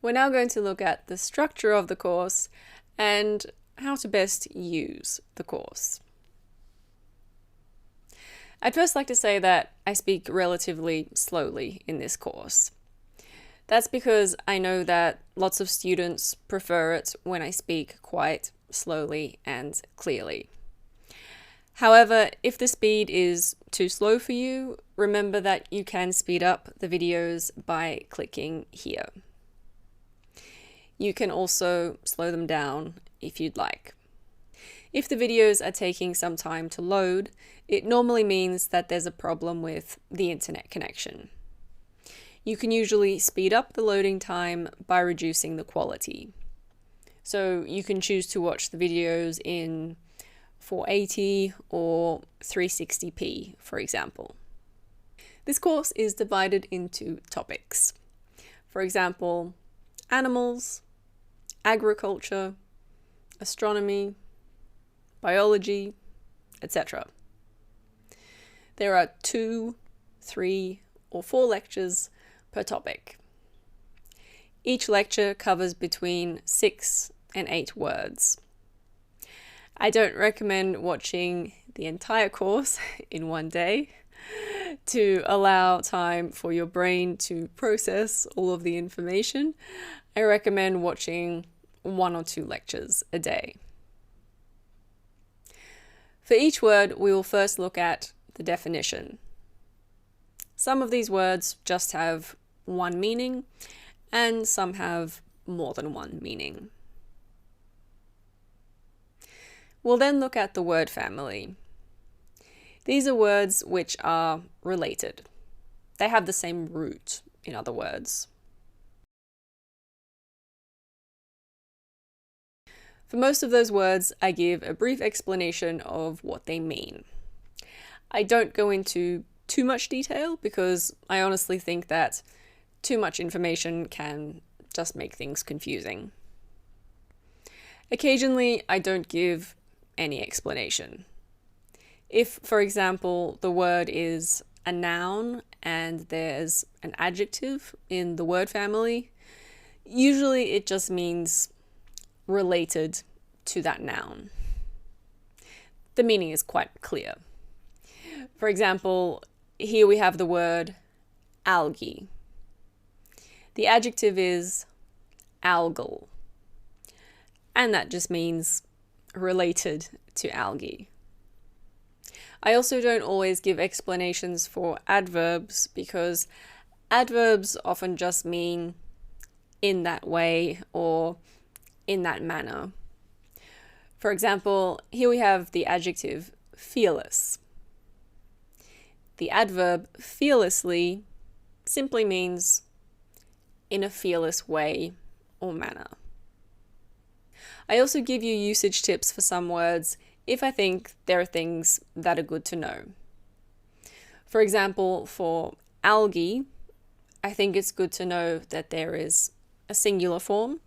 We're now going to look at the structure of the course and how to best use the course. I'd first like to say that I speak relatively slowly in this course. That's because I know that lots of students prefer it when I speak quite slowly and clearly. However, if the speed is too slow for you, remember that you can speed up the videos by clicking here. You can also slow them down if you'd like. If the videos are taking some time to load, it normally means that there's a problem with the internet connection. You can usually speed up the loading time by reducing the quality. So you can choose to watch the videos in 480 or 360p, for example. This course is divided into topics. For example, animals, agriculture, astronomy, biology, etc. There are 2, 3, or 4 lectures per topic. Each lecture covers between 6 and 8 words. I don't recommend watching the entire course in one day to allow time for your brain to process all of the information. I recommend watching 1 or 2 lectures a day. For each word, we will first look at the definition. Some of these words just have one meaning, and some have more than one meaning. We'll then look at the word family. These are words which are related. They have the same root, in other words. For most of those words, I give a brief explanation of what they mean. I don't go into too much detail because I honestly think that too much information can just make things confusing. Occasionally, I don't give any explanation. If, for example, the word is a noun and there's an adjective in the word family, usually it just means related to that noun. The meaning is quite clear. For example, here we have the word algae. The adjective is algal, and that just means related to algae. I also don't always give explanations for adverbs because adverbs often just mean in that way or in that manner. For example, here we have the adjective fearless. The adverb fearlessly simply means in a fearless way or manner. I also give you usage tips for some words if I think there are things that are good to know. For example, for algae, I think it's good to know that there is a singular form,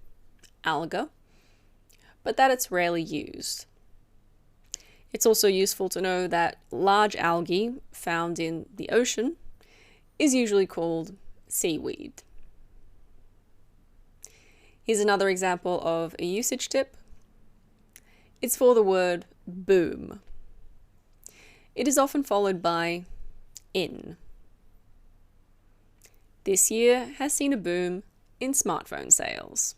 alga, but that it's rarely used. It's also useful to know that large algae found in the ocean is usually called seaweed. Here's another example of a usage tip. It's for the word boom. It is often followed by in. This year has seen a boom in smartphone sales.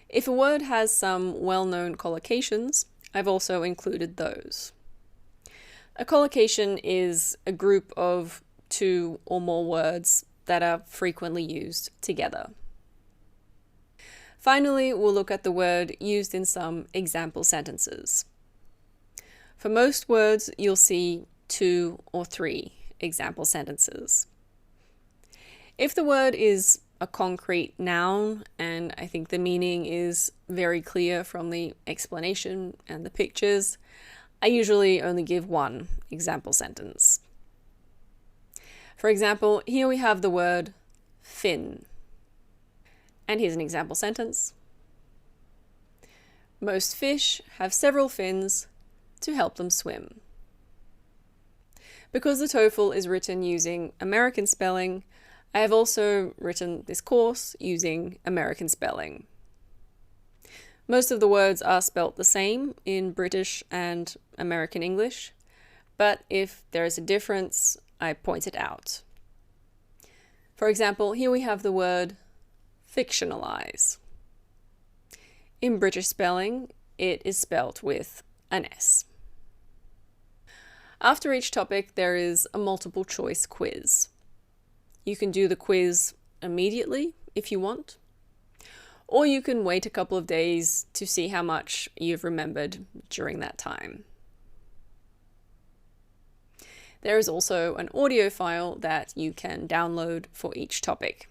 If a word has some well-known collocations, I've also included those. A collocation is a group of 2 or more words that are frequently used together. Finally, we'll look at the word used in some example sentences. For most words, you'll see 2 or 3 example sentences. If the word is a concrete noun, and I think the meaning is very clear from the explanation and the pictures, I usually only give 1 example sentence. For example, here we have the word fin. And here's an example sentence. Most fish have several fins to help them swim. Because the TOEFL is written using American spelling, I have also written this course using American spelling. Most of the words are spelt the same in British and American English, but if there is a difference, I point it out. For example, here we have the word fictionalize. In British spelling, it is spelt with an S. After each topic, there is a multiple choice quiz. You can do the quiz immediately if you want, or you can wait a couple of days to see how much you've remembered during that time. There is also an audio file that you can download for each topic.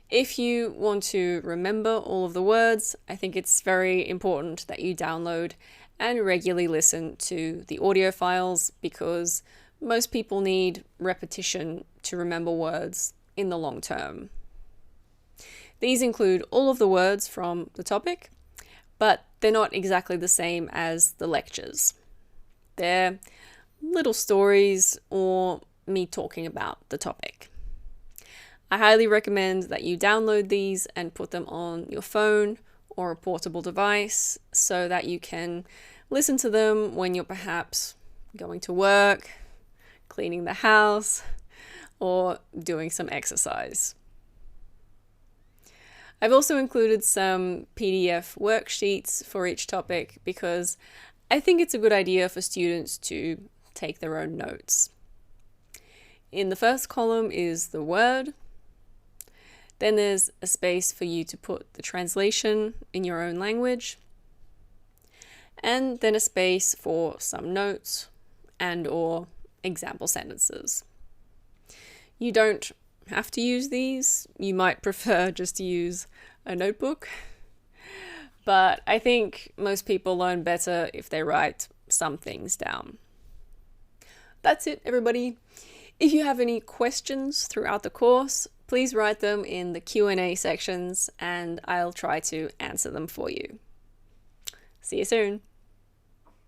If you want to remember all of the words, I think it's very important that you download and regularly listen to the audio files because most people need repetition to remember words in the long term. These include all of the words from the topic, but they're not exactly the same as the lectures. They're little stories or me talking about the topic. I highly recommend that you download these and put them on your phone or a portable device so that you can listen to them when you're perhaps going to work, cleaning the house, or doing some exercise. I've also included some PDF worksheets for each topic because I think it's a good idea for students to take their own notes. In the first column is the word. Then there's a space for you to put the translation in your own language. And then a space for some notes and/or example sentences. You don't have to use these. You might prefer just to use a notebook. But I think most people learn better if they write some things down. That's it, everybody. If you have any questions throughout the course, please write them in the Q&A sections and I'll try to answer them for you. See you soon.